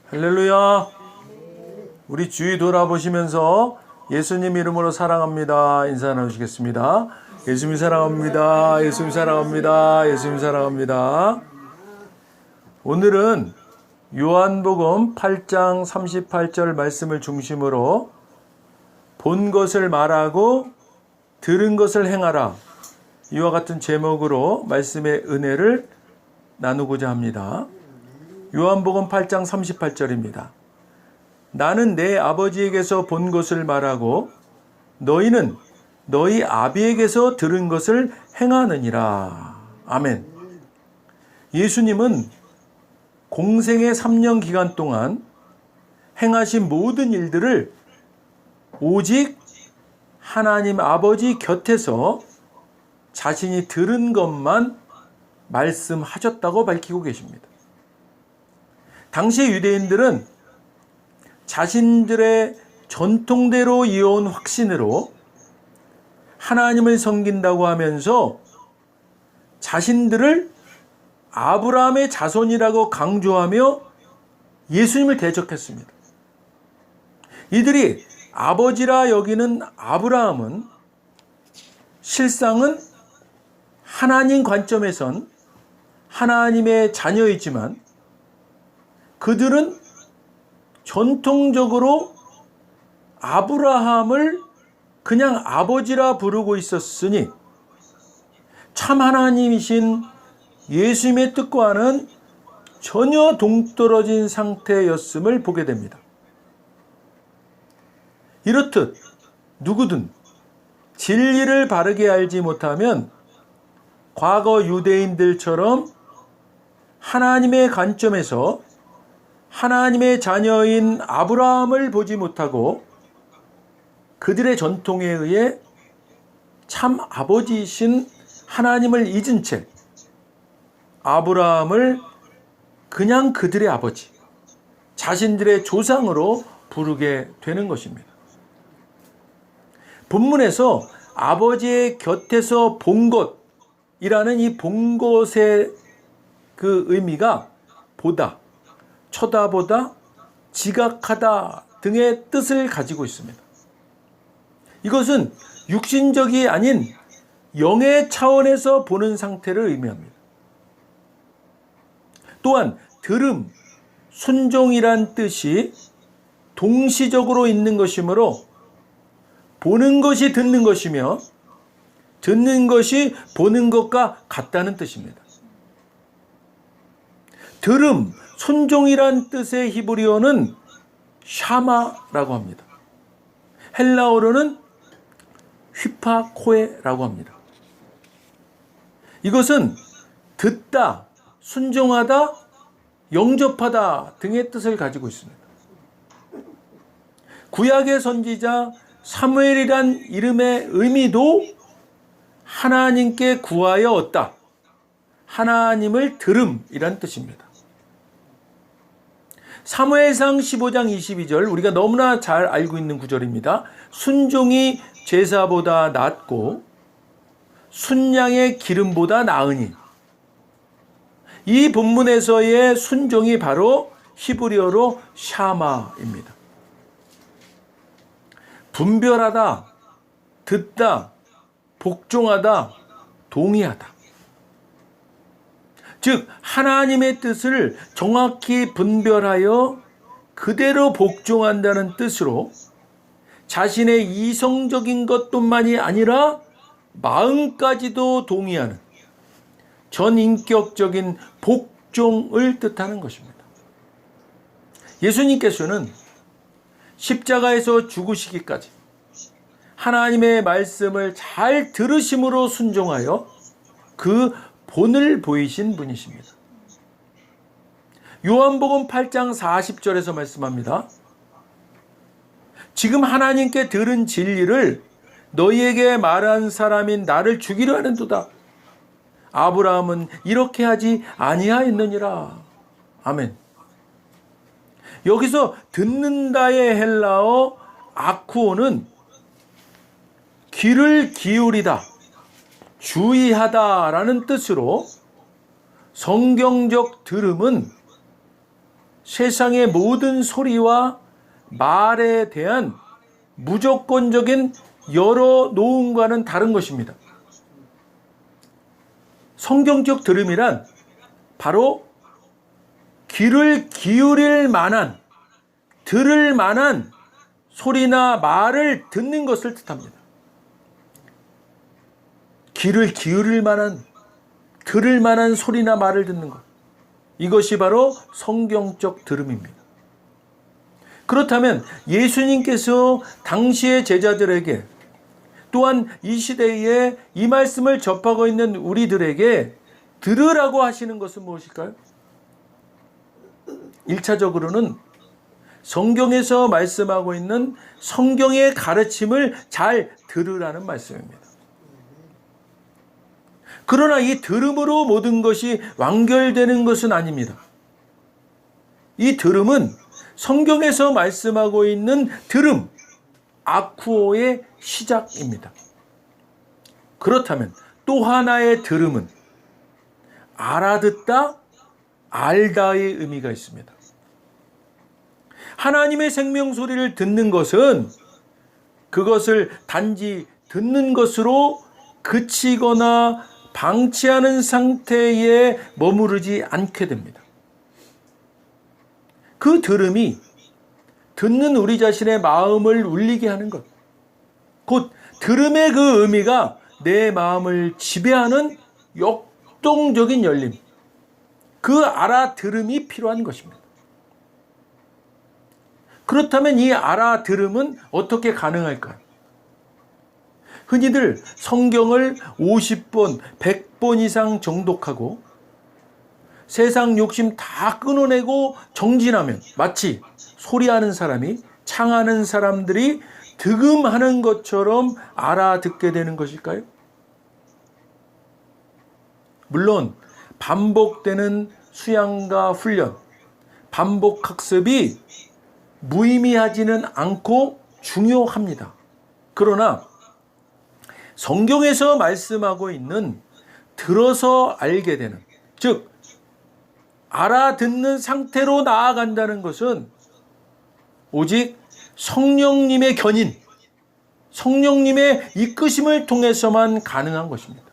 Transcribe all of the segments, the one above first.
할렐루야. 우리 주위 돌아보시면서 예수님 이름으로 사랑합니다 인사 나누시겠습니다. 예수님 사랑합니다. 예수님 사랑합니다. 예수님 사랑합니다. 오늘은 요한복음 8장 38절 말씀을 중심으로 본 것을 말하고 들은 것을 행하라, 이와 같은 제목으로 말씀의 은혜를 나누고자 합니다. 요한복음 8장 38절입니다. 나는 내 아버지에게서 본 것을 말하고 너희는 너희 아비에게서 들은 것을 행하느니라. 아멘. 예수님은 공생의 3년 기간 동안 행하신 모든 일들을 오직 하나님 아버지 곁에서 자신이 들은 것만 말씀하셨다고 밝히고 계십니다. 당시 유대인들은 자신들의 전통대로 이어온 확신으로 하나님을 섬긴다고 하면서 자신들을 아브라함의 자손이라고 강조하며 예수님을 대적했습니다. 이들이 아버지라 여기는 아브라함은 실상은 하나님 관점에선 하나님의 자녀이지만 그들은 전통적으로 아브라함을 그냥 아버지라 부르고 있었으니 참 하나님이신 예수님의 뜻과는 전혀 동떨어진 상태였음을 보게 됩니다. 이렇듯 누구든 진리를 바르게 알지 못하면 과거 유대인들처럼 하나님의 관점에서 하나님의 자녀인 아브라함을 보지 못하고 그들의 전통에 의해 참 아버지이신 하나님을 잊은 채 아브라함을 그냥 그들의 아버지, 자신들의 조상으로 부르게 되는 것입니다. 본문에서 아버지의 곁에서 본 것이라는 이 본 것의 그 의미가 보다, 쳐다보다, 지각하다 등의 뜻을 가지고 있습니다. 이것은 육신적이 아닌 영의 차원에서 보는 상태를 의미합니다. 또한 들음, 순종이란 뜻이 동시적으로 있는 것이므로 보는 것이 듣는 것이며 듣는 것이 보는 것과 같다는 뜻입니다. 들음, 순종이란 뜻의 히브리어는 샤마라고 합니다. 헬라어로는 휘파코에라고 합니다. 이것은 듣다, 순종하다, 영접하다 등의 뜻을 가지고 있습니다. 구약의 선지자 사무엘이란 이름의 의미도 하나님께 구하여 얻다, 하나님을 들음이란 뜻입니다. 사무엘상 15장 22절, 우리가 너무나 잘 알고 있는 구절입니다. 순종이 제사보다 낫고 순양의 기름보다 나으니. 이 본문에서의 순종이 바로 히브리어로 샤마입니다. 분별하다, 듣다, 복종하다, 동의하다. 즉 하나님의 뜻을 정확히 분별하여 그대로 복종한다는 뜻으로 자신의 이성적인 것뿐만이 아니라 마음까지도 동의하는 전인격적인 복종을 뜻하는 것입니다. 예수님께서는 십자가에서 죽으시기까지 하나님의 말씀을 잘 들으심으로 순종하여 그 본을 보이신 분이십니다. 요한복음 8장 40절에서 말씀합니다. 지금 하나님께 들은 진리를 너희에게 말한 사람인 나를 죽이려 하는도다. 아브라함은 이렇게 하지 아니하였느니라. 아멘. 여기서 듣는다의 헬라어 아쿠오는 귀를 기울이다, 주의하다라는 뜻으로 성경적 들음은 세상의 모든 소리와 말에 대한 무조건적인 여러 놓음과는 다른 것입니다. 성경적 들음이란 바로 귀를 기울일 만한, 들을 만한 소리나 말을 듣는 것을 뜻합니다. 귀를 기울일 만한, 들을 만한 소리나 말을 듣는 것. 이것이 바로 성경적 들음입니다. 그렇다면 예수님께서 당시의 제자들에게, 또한 이 시대에 이 말씀을 접하고 있는 우리들에게 들으라고 하시는 것은 무엇일까요? 1차적으로는 성경에서 말씀하고 있는 성경의 가르침을 잘 들으라는 말씀입니다. 그러나 이 들음으로 모든 것이 완결되는 것은 아닙니다. 이 들음은 성경에서 말씀하고 있는 들음, 아쿠오의 시작입니다. 그렇다면 또 하나의 들음은 알아듣다, 알다의 의미가 있습니다. 하나님의 생명 소리를 듣는 것은 그것을 단지 듣는 것으로 그치거나 방치하는 상태에 머무르지 않게 됩니다. 그 들음이 듣는 우리 자신의 마음을 울리게 하는 것, 곧 들음의 그 의미가 내 마음을 지배하는 역동적인 열림, 그 알아들음이 필요한 것입니다. 그렇다면 이 알아들음은 어떻게 가능할까요? 흔히들 성경을 50번, 100번 이상 정독하고 세상 욕심 다 끊어내고 정진하면 마치 소리하는 사람이, 창하는 사람들이 득음하는 것처럼 알아듣게 되는 것일까요? 물론 반복되는 수양과 훈련, 반복 학습이 무의미하지는 않고 중요합니다. 그러나 성경에서 말씀하고 있는 들어서 알게 되는, 즉 알아듣는 상태로 나아간다는 것은 오직 성령님의 견인, 성령님의 이끄심을 통해서만 가능한 것입니다.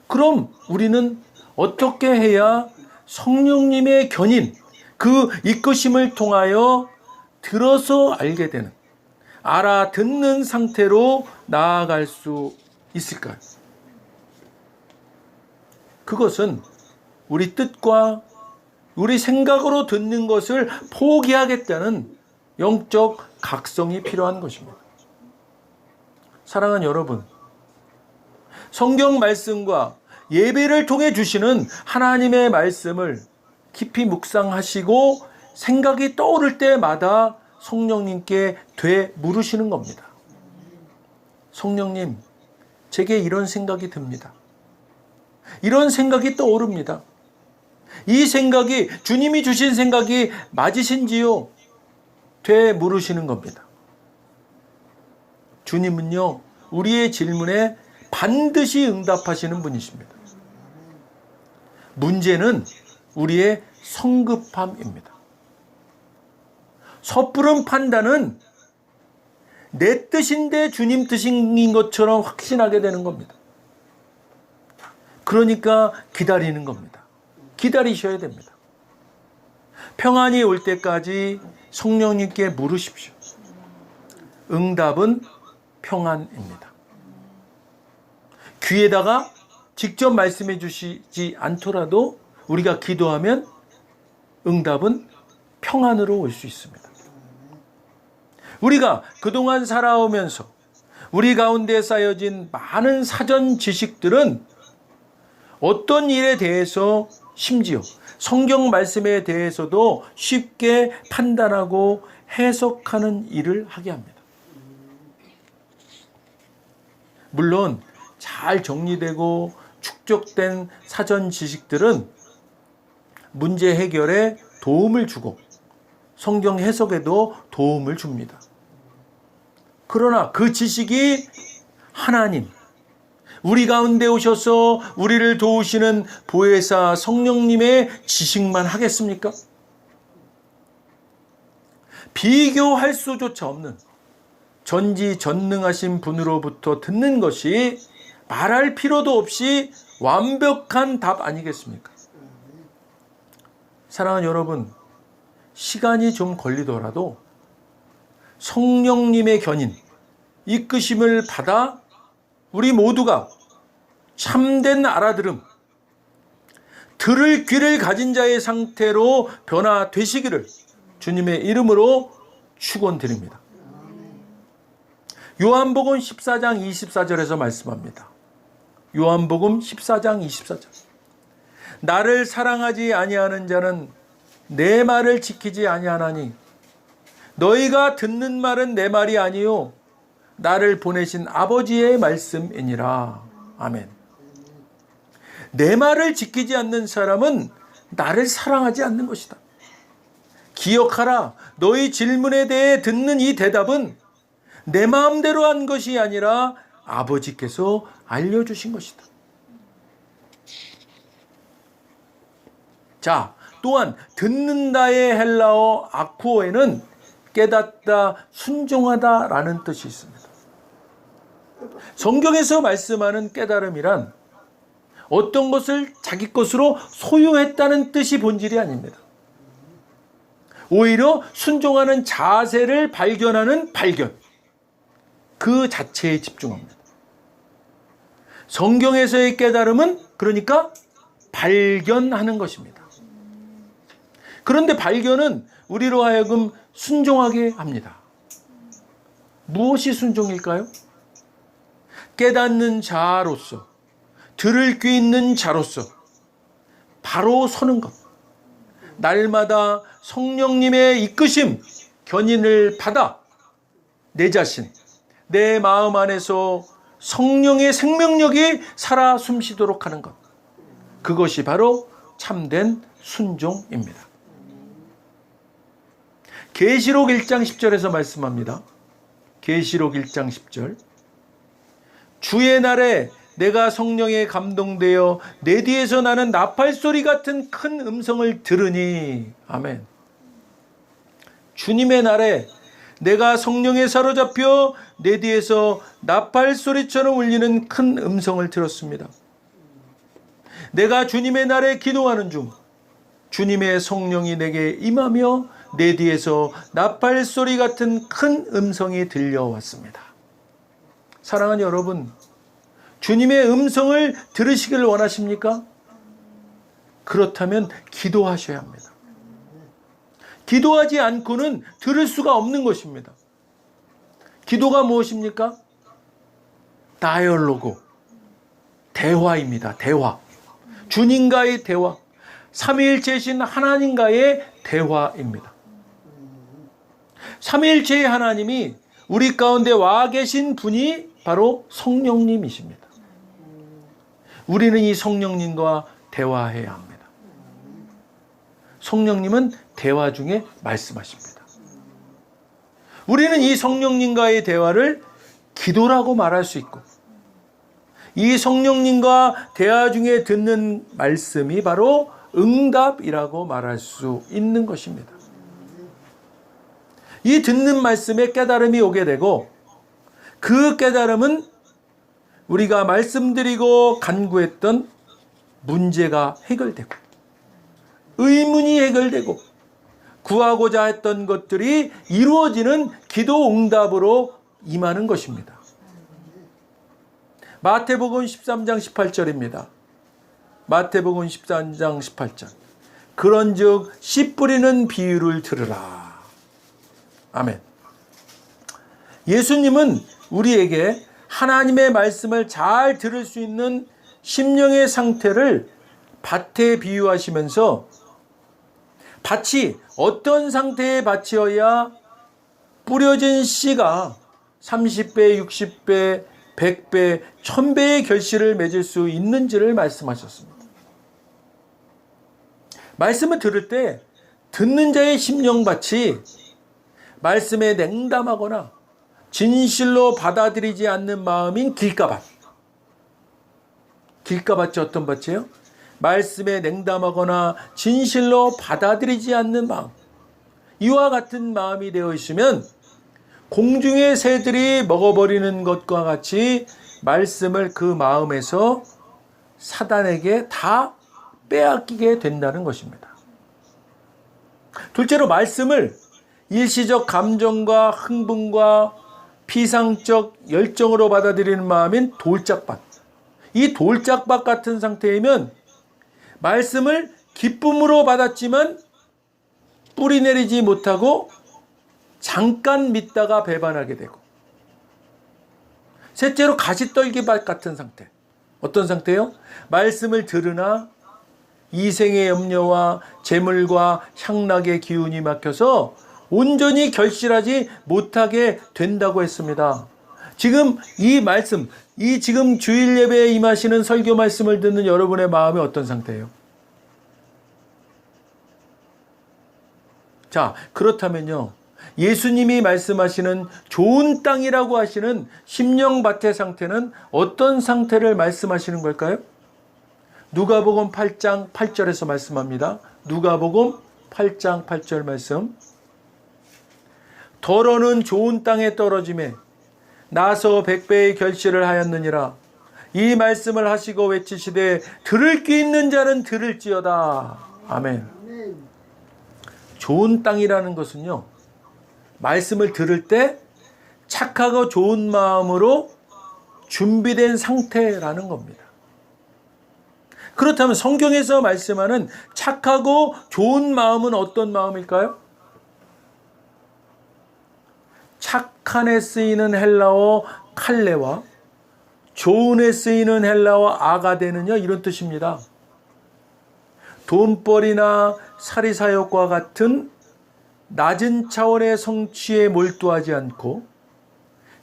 그럼 우리는 어떻게 해야 성령님의 견인, 그 이끄심을 통하여 들어서 알게 되는, 알아듣는 상태로 나아갈 수 있을까요? 그것은 우리 뜻과 우리 생각으로 듣는 것을 포기하겠다는 영적 각성이 필요한 것입니다. 사랑하는 여러분, 성경 말씀과 예배를 통해 주시는 하나님의 말씀을 깊이 묵상하시고 생각이 떠오를 때마다 성령님께 되물으시는 겁니다. 성령님, 제게 이런 생각이 듭니다. 이런 생각이 떠오릅니다. 이 생각이 주님이 주신 생각이 맞으신지요? 되물으시는 겁니다. 주님은요, 우리의 질문에 반드시 응답하시는 분이십니다. 문제는 우리의 성급함입니다. 섣부른 판단은 내 뜻인데 주님 뜻인 것처럼 확신하게 되는 겁니다. 그러니까 기다리는 겁니다. 기다리셔야 됩니다. 평안이 올 때까지 성령님께 물으십시오. 응답은 평안입니다. 귀에다가 직접 말씀해 주시지 않더라도 우리가 기도하면 응답은 평안으로 올 수 있습니다. 우리가 그동안 살아오면서 우리 가운데 쌓여진 많은 사전 지식들은 어떤 일에 대해서, 심지어 성경 말씀에 대해서도 쉽게 판단하고 해석하는 일을 하게 합니다. 물론 잘 정리되고 축적된 사전 지식들은 문제 해결에 도움을 주고 성경 해석에도 도움을 줍니다. 그러나 그 지식이 하나님, 우리 가운데 오셔서 우리를 도우시는 보혜사 성령님의 지식만 하겠습니까? 비교할 수조차 없는 전지전능하신 분으로부터 듣는 것이 말할 필요도 없이 완벽한 답 아니겠습니까? 사랑하는 여러분, 시간이 좀 걸리더라도 성령님의 견인, 이끄심을 받아 우리 모두가 참된 알아들음, 들을 귀를 가진 자의 상태로 변화되시기를 주님의 이름으로 축원드립니다. 요한복음 14장 24절에서 말씀합니다. 요한복음 14장 24절. 나를 사랑하지 아니하는 자는 내 말을 지키지 아니하나니 너희가 듣는 말은 내 말이 아니요 나를 보내신 아버지의 말씀이니라. 아멘. 내 말을 지키지 않는 사람은 나를 사랑하지 않는 것이다. 기억하라. 너희 질문에 대해 듣는 이 대답은 내 마음대로 한 것이 아니라 아버지께서 알려주신 것이다. 자, 또한 듣는다의 헬라어 아쿠오에는 깨닫다, 순종하다라는 뜻이 있습니다. 성경에서 말씀하는 깨달음이란 어떤 것을 자기 것으로 소유했다는 뜻이 본질이 아닙니다. 오히려 순종하는 자세를 발견하는 발견, 그 자체에 집중합니다. 성경에서의 깨달음은 그러니까 발견하는 것입니다. 그런데 발견은 우리로 하여금 순종하게 합니다. 무엇이 순종일까요? 깨닫는 자로서, 들을 귀 있는 자로서 바로 서는 것. 날마다 성령님의 이끄심, 견인을 받아 내 자신, 내 마음 안에서 성령의 생명력이 살아 숨쉬도록 하는 것. 그것이 바로 참된 순종입니다. 계시록 1장 10절에서 말씀합니다. 계시록 1장 10절. 주의 날에 내가 성령에 감동되어 내 뒤에서 나는 나팔소리 같은 큰 음성을 들으니. 아멘. 주님의 날에 내가 성령에 사로잡혀 내 뒤에서 나팔소리처럼 울리는 큰 음성을 들었습니다. 내가 주님의 날에 기도하는 중 주님의 성령이 내게 임하며 내 뒤에서 나팔소리 같은 큰 음성이 들려왔습니다. 사랑하는 여러분, 주님의 음성을 들으시기를 원하십니까? 그렇다면 기도하셔야 합니다. 기도하지 않고는 들을 수가 없는 것입니다. 기도가 무엇입니까? 다이얼로그, 대화입니다. 대화. 주님과의 대화. 삼위일체이신 하나님과의 대화입니다. 삼위일체의 하나님이 우리 가운데 와 계신 분이 바로 성령님이십니다. 우리는 이 성령님과 대화해야 합니다. 성령님은 대화 중에 말씀하십니다. 우리는 이 성령님과의 대화를 기도라고 말할 수 있고, 이 성령님과 대화 중에 듣는 말씀이 바로 응답이라고 말할 수 있는 것입니다. 이 듣는 말씀에 깨달음이 오게 되고, 그 깨달음은 우리가 말씀드리고 간구했던 문제가 해결되고, 의문이 해결되고, 구하고자 했던 것들이 이루어지는 기도 응답으로 임하는 것입니다. 마태복음 13장 18절입니다. 마태복음 13장 18절. 그런즉 씨 뿌리는 비유를 들으라. 아멘. 예수님은 우리에게 하나님의 말씀을 잘 들을 수 있는 심령의 상태를 밭에 비유하시면서 밭이 어떤 상태의 밭이어야 뿌려진 씨가 30배, 60배, 100배, 1000배의 결실을 맺을 수 있는지를 말씀하셨습니다. 말씀을 들을 때 듣는 자의 심령밭이 말씀에 냉담하거나 진실로 받아들이지 않는 마음인 길가밭, 길가밭이 어떤 밭이에요? 말씀에 냉담하거나 진실로 받아들이지 않는 마음. 이와 같은 마음이 되어 있으면 공중의 새들이 먹어버리는 것과 같이 말씀을 그 마음에서 사단에게 다 빼앗기게 된다는 것입니다. 둘째로 말씀을 일시적 감정과 흥분과 피상적 열정으로 받아들이는 마음인 돌짝밭. 이 돌짝밭 같은 상태이면 말씀을 기쁨으로 받았지만 뿌리 내리지 못하고 잠깐 믿다가 배반하게 되고, 셋째로 가시떨기밭 같은 상태. 어떤 상태요? 말씀을 들으나 이생의 염려와 재물과 향락의 기운이 막혀서 온전히 결실하지 못하게 된다고 했습니다. 지금 이 말씀, 지금 주일 예배에 임하시는 설교 말씀을 듣는 여러분의 마음이 어떤 상태예요? 자, 그렇다면요, 예수님이 말씀하시는 좋은 땅이라고 하시는 심령밭의 상태는 어떤 상태를 말씀하시는 걸까요? 누가복음 8장 8절에서 말씀합니다. 누가복음 8장 8절 말씀. 더러는 좋은 땅에 떨어짐에 나서 100배의 결실을 하였느니라. 이 말씀을 하시고 외치시되 들을 귀 있는 자는 들을지어다. 아멘. 좋은 땅이라는 것은요, 말씀을 들을 때 착하고 좋은 마음으로 준비된 상태라는 겁니다. 그렇다면 성경에서 말씀하는 착하고 좋은 마음은 어떤 마음일까요? 착한에 쓰이는 헬라어 칼레와 좋은에 쓰이는 헬라어 아가데는요, 이런 뜻입니다. 돈벌이나 사리사욕과 같은 낮은 차원의 성취에 몰두하지 않고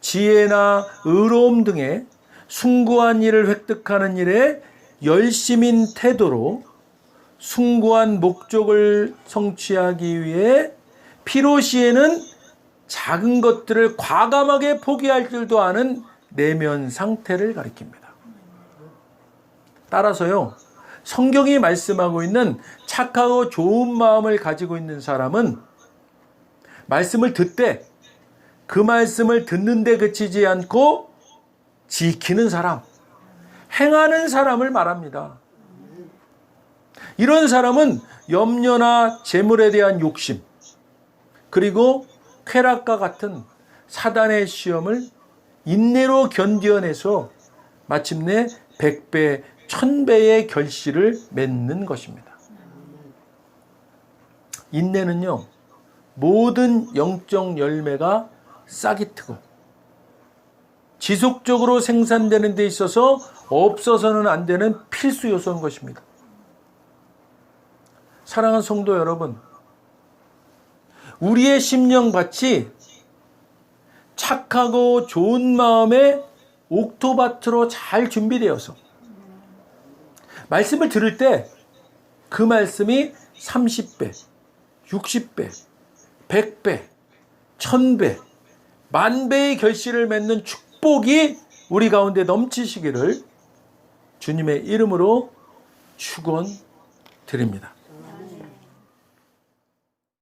지혜나 의로움 등의 숭고한 일을 획득하는 일에 열심인 태도로 숭고한 목적을 성취하기 위해 필요시에는 작은 것들을 과감하게 포기할 줄도 아는 내면 상태를 가리킵니다. 따라서요, 성경이 말씀하고 있는 착하고 좋은 마음을 가지고 있는 사람은 말씀을 듣되 그 말씀을 듣는데 그치지 않고 지키는 사람, 행하는 사람을 말합니다. 이런 사람은 염려나 재물에 대한 욕심, 그리고 쾌락과 같은 사단의 시험을 인내로 견뎌내서 마침내 100배, 1000배의 결실을 맺는 것입니다. 인내는요, 모든 영적 열매가 싹이 트고 지속적으로 생산되는 데 있어서 없어서는 안 되는 필수 요소인 것입니다. 사랑하는 성도 여러분, 우리의 심령밭이 착하고 좋은 마음의 옥토밭으로 잘 준비되어서 말씀을 들을 때 그 말씀이 30배, 60배, 100배, 1000배, 만배의 결실을 맺는 축복이 우리 가운데 넘치시기를 주님의 이름으로 축원드립니다.